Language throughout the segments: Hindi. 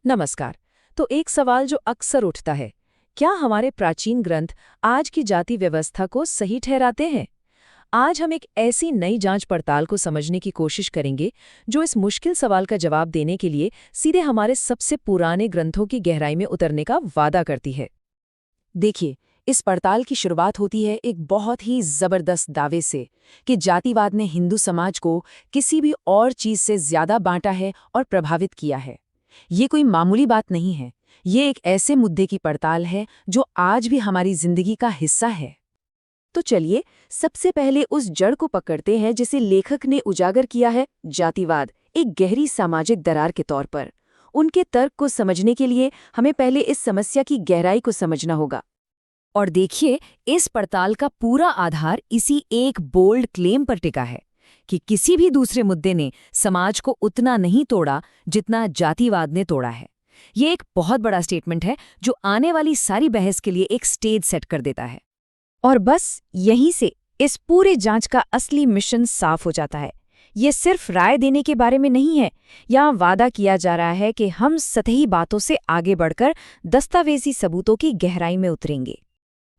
नमस्कार। तो एक सवाल जो अक्सर उठता है, क्या हमारे प्राचीन ग्रंथ आज की जाति व्यवस्था को सही ठहराते हैं? आज हम एक ऐसी नई जांच पड़ताल को समझने की कोशिश करेंगे, जो इस मुश्किल सवाल का जवाब देने के लिए सीधे हमारे सबसे पुराने ग्रंथों की गहराई में उतरने का वादा करती है। देखिए, इस पड़ताल की शुरुआत होती है एक बहुत ही जबरदस्त दावे से कि जातिवाद ने हिंदू समाज को किसी भी और चीज से ज्यादा बांटा है और प्रभावित किया है। ये कोई मामूली बात नहीं है। ये एक ऐसे मुद्दे की पड़ताल है जो आज भी हमारी जिंदगी का हिस्सा है। तो चलिए, सबसे पहले उस जड़ को पकड़ते हैं जिसे लेखक ने उजागर किया है, जातिवाद एक गहरी सामाजिक दरार के तौर पर। उनके तर्क को समझने के लिए हमें पहले इस समस्या की गहराई को समझना होगा। और देखिए, इस पड़ताल का पूरा आधार इसी एक बोल्ड क्लेम पर टिका है कि किसी भी दूसरे मुद्दे ने समाज को उतना नहीं तोड़ा जितना जातिवाद ने तोड़ा है। ये एक बहुत बड़ा स्टेटमेंट है जो आने वाली सारी बहस के लिए एक स्टेज सेट कर देता है। और बस यहीं से इस पूरे जांच का असली मिशन साफ हो जाता है। ये सिर्फ राय देने के बारे में नहीं है। यहाँ वादा किया जा रहा है कि हम सतही बातों से आगे बढ़कर दस्तावेजी सबूतों की गहराई में उतरेंगे।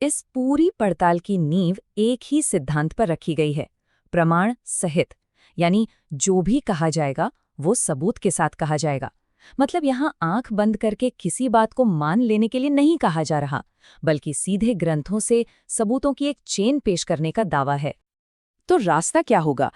इस पूरी पड़ताल की नींव एक ही सिद्धांत पर रखी गई है, प्रमाण सहित। यानी जो भी कहा जाएगा वो सबूत के साथ कहा जाएगा। मतलब यहाँ आंख बंद करके किसी बात को मान लेने के लिए नहीं कहा जा रहा, बल्कि सीधे ग्रंथों से सबूतों की एक चेन पेश करने का दावा है। तो रास्ता क्या होगा?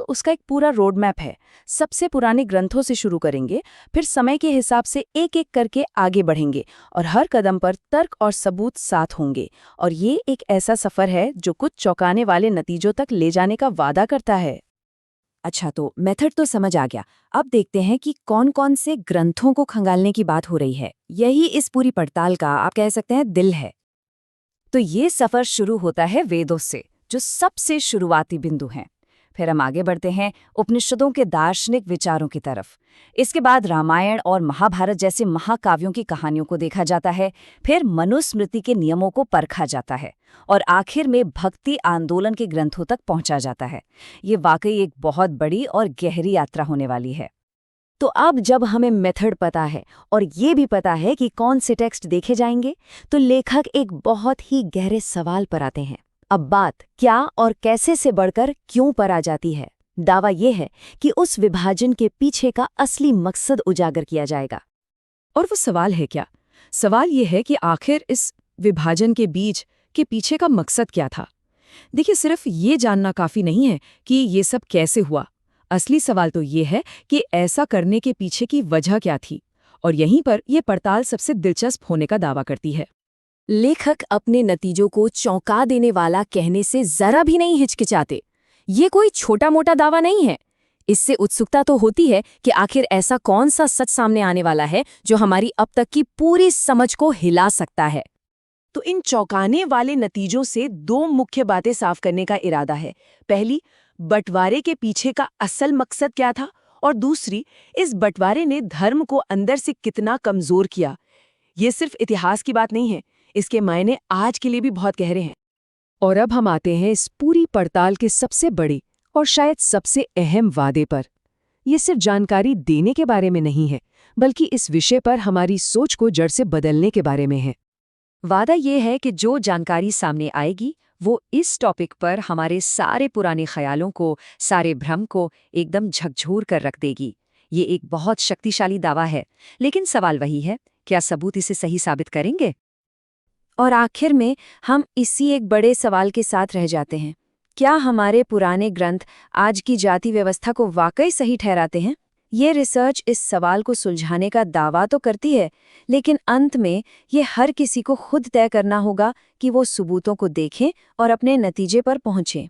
उसका एक पूरा रोड मैप है। सबसे पुराने ग्रंथों से शुरू करेंगे, फिर समय के हिसाब से एक एक करके आगे बढ़ेंगे और हर कदम पर तर्क और सबूत साथ होंगे। और ये एक ऐसा सफर है जो कुछ चौंकाने वाले नतीजों तक ले जाने का वादा करता है। अच्छा, तो मेथड तो समझ आ गया। अब देखते हैं कि कौन कौन से ग्रंथों को खंगालने की बात हो रही है। यही इस पूरी पड़ताल का, आप कह सकते हैं, दिल है। तो ये सफर शुरू होता है वेदों से, जो सबसे शुरुआती बिंदु हैं। फिर हम आगे बढ़ते हैं उपनिषदों के दार्शनिक विचारों की तरफ। इसके बाद रामायण और महाभारत जैसे महाकाव्यों की कहानियों को देखा जाता है। फिर मनुस्मृति के नियमों को परखा जाता है और आखिर में भक्ति आंदोलन के ग्रंथों तक पहुंचा जाता है। ये वाकई एक बहुत बड़ी और गहरी यात्रा होने वाली है। तो अब जब हमें मेथड पता है और ये भी पता है कि कौन से टेक्स्ट देखे जाएंगे, तो लेखक एक बहुत ही गहरे सवाल पर आते हैं। अब बात क्या और कैसे से बढ़कर क्यों पर आ जाती है। दावा यह है कि उस विभाजन के पीछे का असली मकसद उजागर किया जाएगा। और वो सवाल है क्या? सवाल ये है कि आखिर इस विभाजन के बीच के पीछे का मकसद क्या था। देखिए, सिर्फ ये जानना काफी नहीं है कि ये सब कैसे हुआ। असली सवाल तो ये है कि ऐसा करने के पीछे की वजह क्या थी। और यहीं पर यह पड़ताल सबसे दिलचस्प होने का दावा करती है। लेखक अपने नतीजों को चौंका देने वाला कहने से जरा भी नहीं हिचकिचाते। ये कोई छोटा मोटा दावा नहीं है। इससे उत्सुकता तो होती है कि आखिर ऐसा कौन सा सच सामने आने वाला है जो हमारी अब तक की पूरी समझ को हिला सकता है। तो इन चौंकाने वाले नतीजों से दो मुख्य बातें साफ करने का इरादा है। पहली, बंटवारे के पीछे का असल मकसद क्या था, और दूसरी, इस बंटवारे ने धर्म को अंदर से कितना कमजोर किया। ये सिर्फ इतिहास की बात नहीं है, इसके मायने आज के लिए भी बहुत गहरे हैं। और अब हम आते हैं इस पूरी पड़ताल के सबसे बड़े और शायद सबसे अहम वादे पर। ये सिर्फ जानकारी देने के बारे में नहीं है, बल्कि इस विषय पर हमारी सोच को जड़ से बदलने के बारे में है। वादा ये है कि जो जानकारी सामने आएगी वो इस टॉपिक पर हमारे सारे पुराने ख्यालों को, सारे भ्रम को एकदम झकझोर कर रख देगी। ये एक बहुत शक्तिशाली दावा है, लेकिन सवाल वही है, क्या सबूत इसे सही साबित करेंगे? और आखिर में हम इसी एक बड़े सवाल के साथ रह जाते हैं, क्या हमारे पुराने ग्रंथ आज की जाति व्यवस्था को वाकई सही ठहराते हैं? ये रिसर्च इस सवाल को सुलझाने का दावा तो करती है, लेकिन अंत में ये हर किसी को खुद तय करना होगा कि वो सबूतों को देखें और अपने नतीजे पर पहुंचें।